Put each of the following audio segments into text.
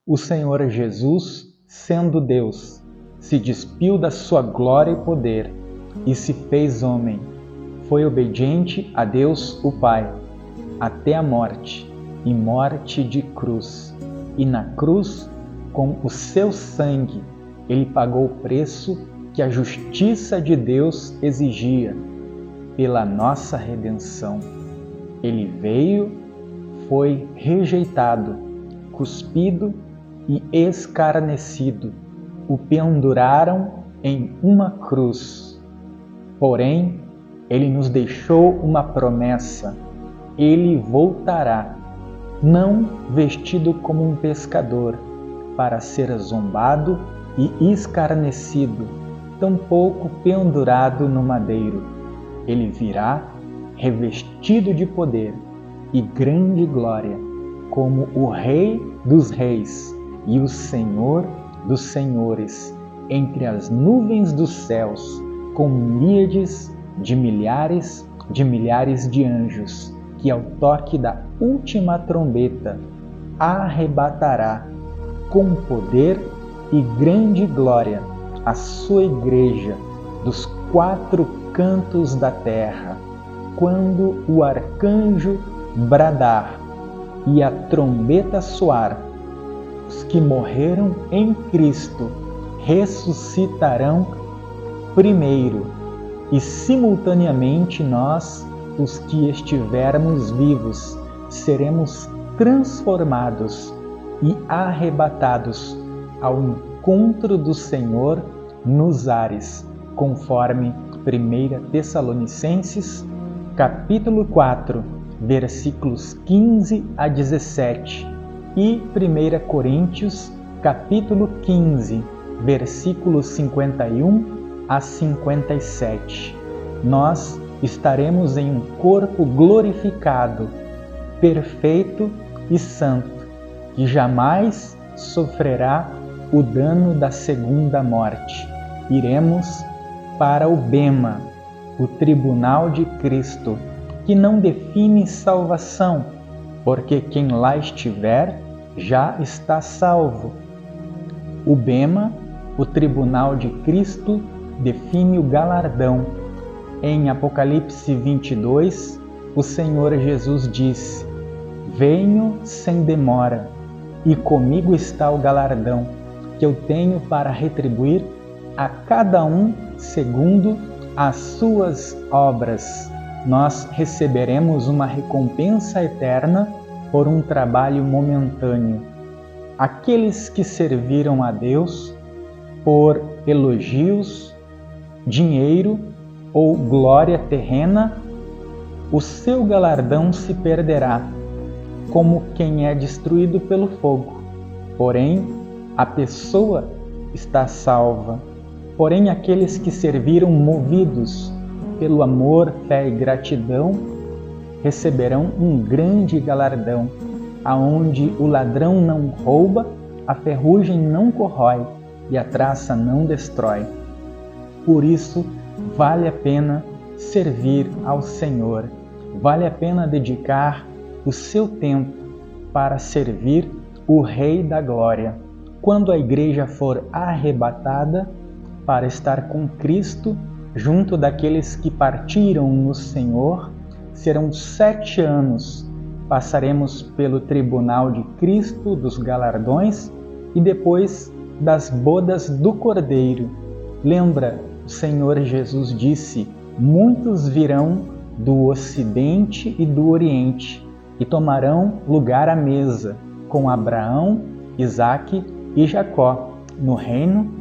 O Senhor Jesus, sendo Deus, se despiu da sua glória e poder e se fez homem. Foi obediente a Deus o Pai, até a morte, e morte de cruz. E na cruz, com o seu sangue, ele pagou o preço que a justiça de Deus exigia pela nossa redenção. Ele veio, foi rejeitado, cuspido e escarnecido. O penduraram em uma cruz. Porém, ele nos deixou uma promessa. Ele voltará, não vestido como um pescador, para ser zombado e escarnecido, tampouco pendurado no madeiro. Ele virá revestido de poder e grande glória, como o Rei dos Reis e o Senhor dos Senhores, entre as nuvens dos céus, com míriades de milhares de anjos, que ao toque da última trombeta arrebatará com poder e grande glória a sua igreja dos quatro cantos da terra, quando o arcanjo bradar e a trombeta soar. Os que morreram em Cristo ressuscitarão primeiro, e simultaneamente nós, os que estivermos vivos, seremos transformados e arrebatados ao encontro do Senhor nos ares, conforme 1 Tessalonicenses, capítulo 4, versículos 15 a 17, e 1 Coríntios, capítulo 15, versículos 51 a 57. Nós estaremos em um corpo glorificado, perfeito e santo, que jamais sofrerá o dano da segunda morte. Iremos para o Bema, o tribunal de Cristo, que não define salvação, porque quem lá estiver já está salvo. O Bema, o tribunal de Cristo, define o galardão. Em Apocalipse 22, o Senhor Jesus disse: venho sem demora, e comigo está o galardão, que eu tenho para retribuir a cada um segundo as suas obras. Nós receberemos uma recompensa eterna por um trabalho momentâneo. Aqueles que serviram a Deus por elogios, dinheiro ou glória terrena, o seu galardão se perderá, como quem é destruído pelo fogo. Porém, a pessoa está salva. Porém, aqueles que serviram movidos pelo amor, fé e gratidão, receberão um grande galardão, aonde o ladrão não rouba, a ferrugem não corrói e a traça não destrói. Por isso, vale a pena servir ao Senhor, vale a pena dedicar o seu tempo para servir o Rei da Glória. Quando a igreja for arrebatada para estar com Cristo, junto daqueles que partiram no Senhor, serão 7 anos. Passaremos pelo tribunal de Cristo, dos galardões, e depois das bodas do Cordeiro. Lembra, o Senhor Jesus disse: muitos virão do Ocidente e do Oriente e tomarão lugar à mesa com Abraão, Isaque e Jacó no reino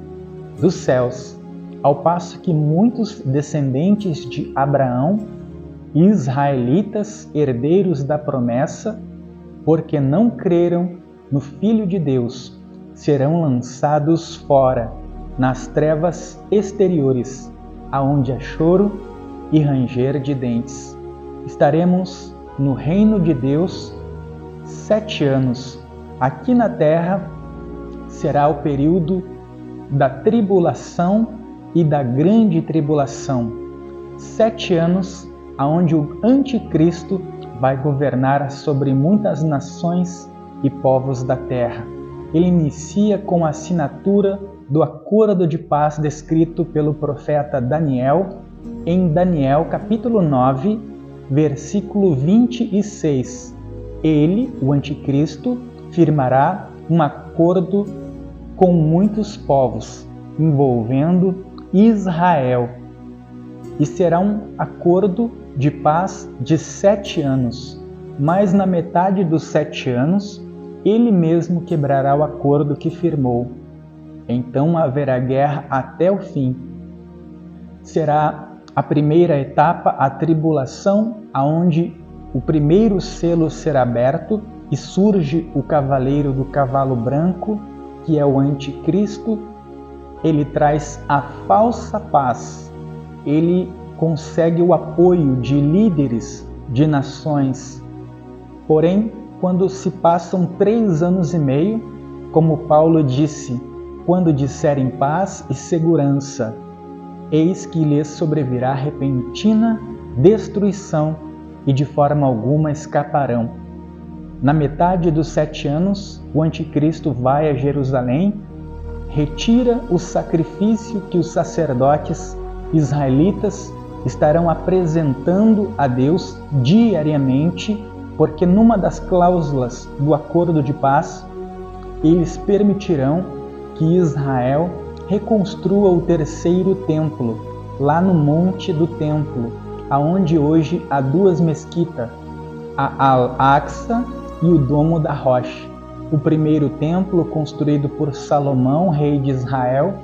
dos céus, ao passo que muitos descendentes de Abraão, israelitas, herdeiros da promessa, porque não creram no Filho de Deus, serão lançados fora, nas trevas exteriores, aonde há choro e ranger de dentes. Estaremos no reino de Deus 7 anos. Aqui na terra será o período da tribulação e da grande tribulação. 7 anos aonde o anticristo vai governar sobre muitas nações e povos da terra. ele inicia com a assinatura do acordo de paz descrito pelo profeta Daniel, em Daniel capítulo 9, versículo 26. Ele, o anticristo, firmará um acordo com muitos povos, envolvendo Israel. E será um acordo de paz de 7 anos, mas na metade dos 7 anos, ele mesmo quebrará o acordo que firmou. Então haverá guerra até o fim. Será a primeira etapa a tribulação, aonde o primeiro selo será aberto e surge o cavaleiro do cavalo branco, que é o anticristo. Ele traz a falsa paz. Ele consegue o apoio de líderes de nações. Porém, quando se passam 3 anos e meio, como Paulo disse, quando disserem paz e segurança, eis que lhes sobrevirá repentina destruição e de forma alguma escaparão. Na metade dos 7 anos, o anticristo vai a Jerusalém, retira o sacrifício que os sacerdotes israelitas estarão apresentando a Deus diariamente, porque numa das cláusulas do acordo de paz, eles permitirão que Israel reconstrua o 3º templo, lá no Monte do Templo, aonde hoje há 2 mesquitas, a Al-Aqsa e o Domo da Rocha. O primeiro templo, construído por Salomão, rei de Israel,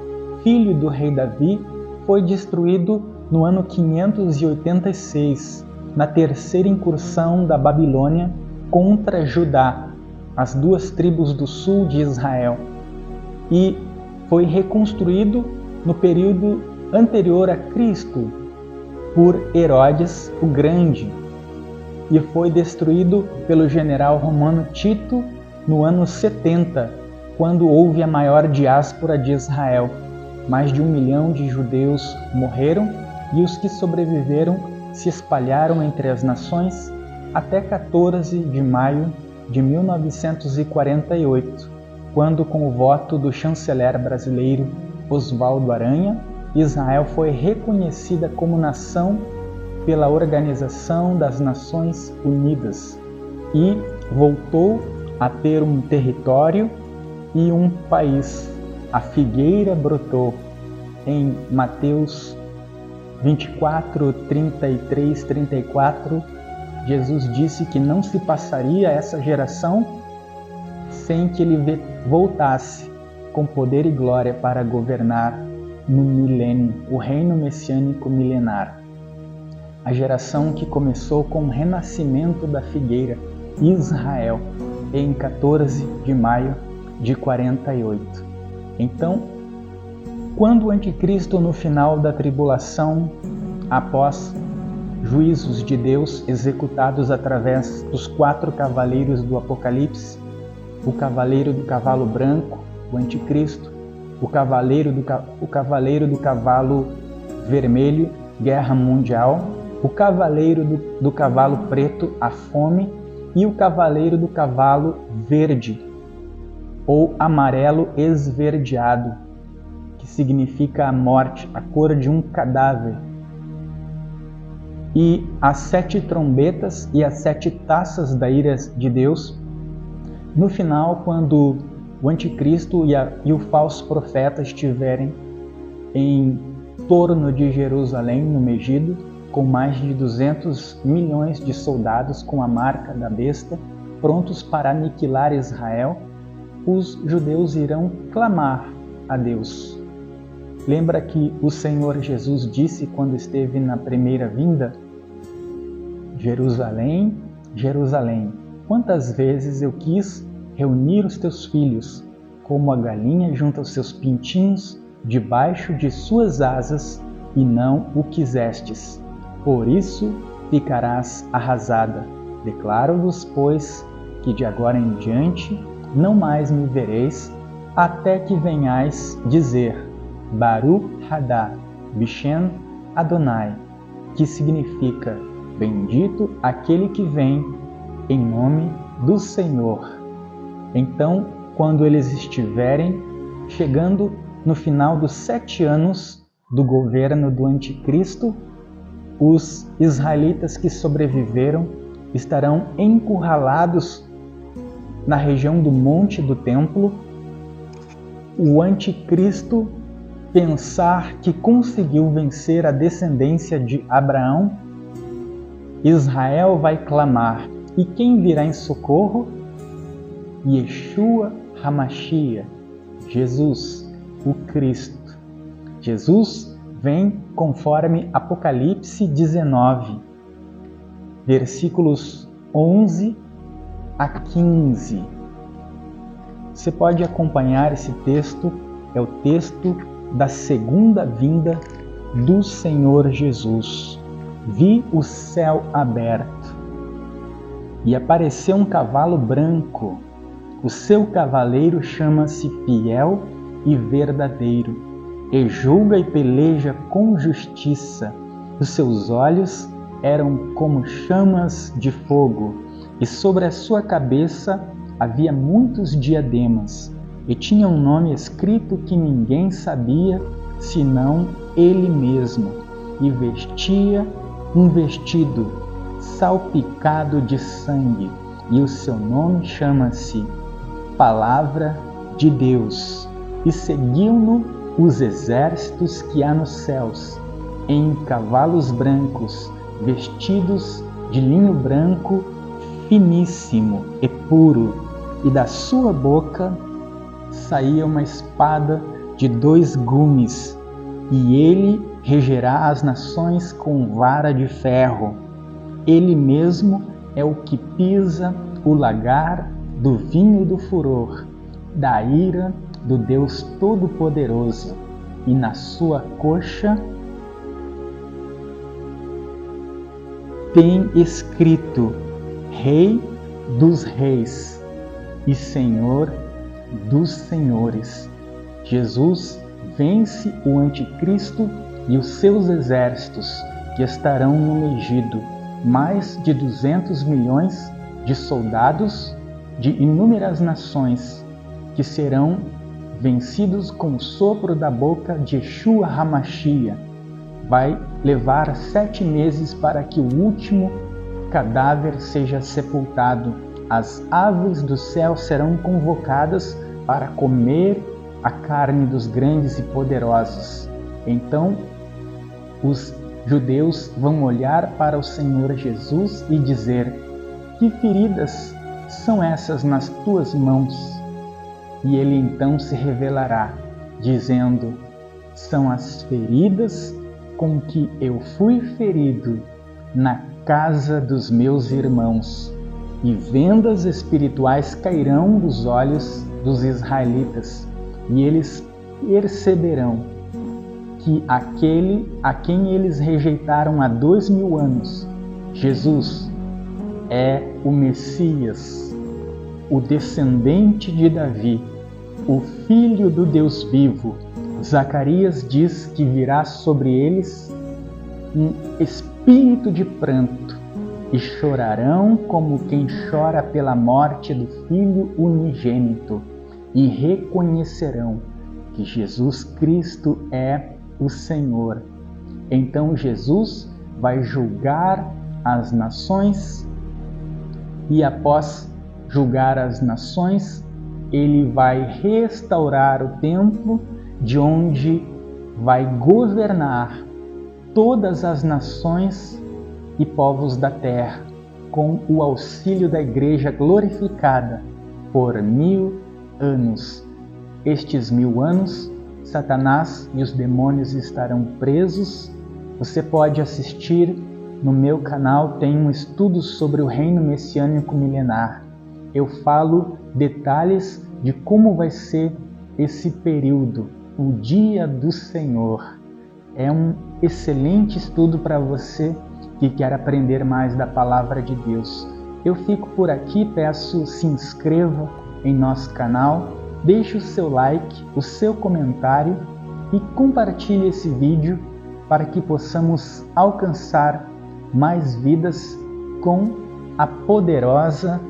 filho do rei Davi, foi destruído no ano 586, na 3ª incursão da Babilônia contra Judá, as 2 tribos do sul de Israel, e foi reconstruído no período anterior a Cristo por Herodes o Grande e foi destruído pelo general romano Tito no ano 70, quando houve a maior diáspora de Israel. Mais de 1 milhão de judeus morreram e os que sobreviveram se espalharam entre as nações até 14 de maio de 1948, quando, com o voto do chanceler brasileiro Oswaldo Aranha, Israel foi reconhecida como nação pela Organização das Nações Unidas e voltou a ter um território e um país. A figueira brotou. Em Mateus 24, 33, 34, Jesus disse que não se passaria essa geração sem que ele voltasse com poder e glória para governar no milênio, o reino messiânico milenar. A geração que começou com o renascimento da figueira, Israel, em 14 de maio de 48. Então, quando o anticristo, no final da tribulação, após juízos de Deus executados através dos 4 cavaleiros do Apocalipse, o cavaleiro do cavalo branco, o anticristo, o cavaleiro do cavalo vermelho, guerra mundial, o cavaleiro do cavalo preto, a fome, e o cavaleiro do cavalo verde, ou amarelo esverdeado, que significa a morte, a cor de um cadáver. E as 7 trombetas e as 7 taças da ira de Deus, no final, quando o anticristo e o falso profeta estiverem em torno de Jerusalém, no Megido, com mais de 200 milhões de soldados com a marca da besta, prontos para aniquilar Israel, os judeus irão clamar a Deus. Lembra que o Senhor Jesus disse quando esteve na primeira vinda? Jerusalém, Jerusalém, quantas vezes eu quis reunir os teus filhos, como a galinha junta os seus pintinhos debaixo de suas asas, e não o quisestes. Por isso ficarás arrasada. Declaro-vos, pois, que de agora em diante não mais me vereis, até que venhais dizer Baruch Hadá Bishem Adonai, que significa bendito aquele que vem em nome do Senhor. Então, quando eles estiverem chegando no final dos 7 anos do governo do Anticristo, os israelitas que sobreviveram estarão encurralados na região do Monte do Templo. O Anticristo pensar que conseguiu vencer a descendência de Abraão, Israel vai clamar. E quem virá em socorro? Yeshua HaMashiach, Jesus, o Cristo. Jesus vem conforme Apocalipse 19, versículos 11 a 15. Você pode acompanhar esse texto, é o texto da segunda vinda do Senhor Jesus. Vi o céu aberto e apareceu um cavalo branco. O seu cavaleiro chama-se Fiel e Verdadeiro, e julga e peleja com justiça. Os seus olhos eram como chamas de fogo, e sobre a sua cabeça havia muitos diademas, e tinha um nome escrito que ninguém sabia, senão ele mesmo, e vestia um vestido salpicado de sangue, e o seu nome chama-se Palavra de Deus. E seguiam-no os exércitos que há nos céus, em cavalos brancos, vestidos de linho branco finíssimo e puro, e da sua boca saía uma espada de 2 gumes, e ele regerá as nações com vara de ferro. Ele mesmo é o que pisa o lagar do vinho do furor, da ira do Deus Todo-Poderoso, e na sua coxa tem escrito: Rei dos Reis e Senhor dos Senhores. Jesus vence o Anticristo e os seus exércitos, que estarão no Megiddo, mais de 200 milhões de soldados de inúmeras nações, que serão vencidos com o sopro da boca de Yeshua HaMashiach. Vai levar 7 meses para que o último cadáver seja sepultado. As aves do céu serão convocadas para comer a carne dos grandes e poderosos. Então, os judeus vão olhar para o Senhor Jesus e dizer: que feridas são essas nas tuas mãos? E ele então se revelará, dizendo: são as feridas com que eu fui ferido na casa dos meus irmãos. E vendas espirituais cairão dos olhos dos israelitas, e eles perceberão que aquele a quem eles rejeitaram há 2000 anos, Jesus, é o Messias, o descendente de Davi, o Filho do Deus vivo. Zacarias diz que virá sobre eles um espírito de pranto, e chorarão como quem chora pela morte do Filho unigênito, e reconhecerão que Jesus Cristo é o Senhor. Então Jesus vai julgar as nações, e após julgar as nações, ele vai restaurar o templo, de onde vai governar todas as nações e povos da terra, com o auxílio da Igreja glorificada por 1000 anos. Estes 1000 anos, Satanás e os demônios estarão presos. Você pode assistir no meu canal, tem um estudo sobre o reino messiânico milenar. Eu falo detalhes de como vai ser esse período, o dia do Senhor. É um excelente estudo para você que quer aprender mais da palavra de Deus. Eu fico por aqui, peço se inscreva em nosso canal, deixe o seu like, o seu comentário e compartilhe esse vídeo para que possamos alcançar mais vidas com a poderosa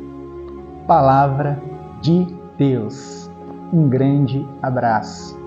palavra de Deus. Um grande abraço.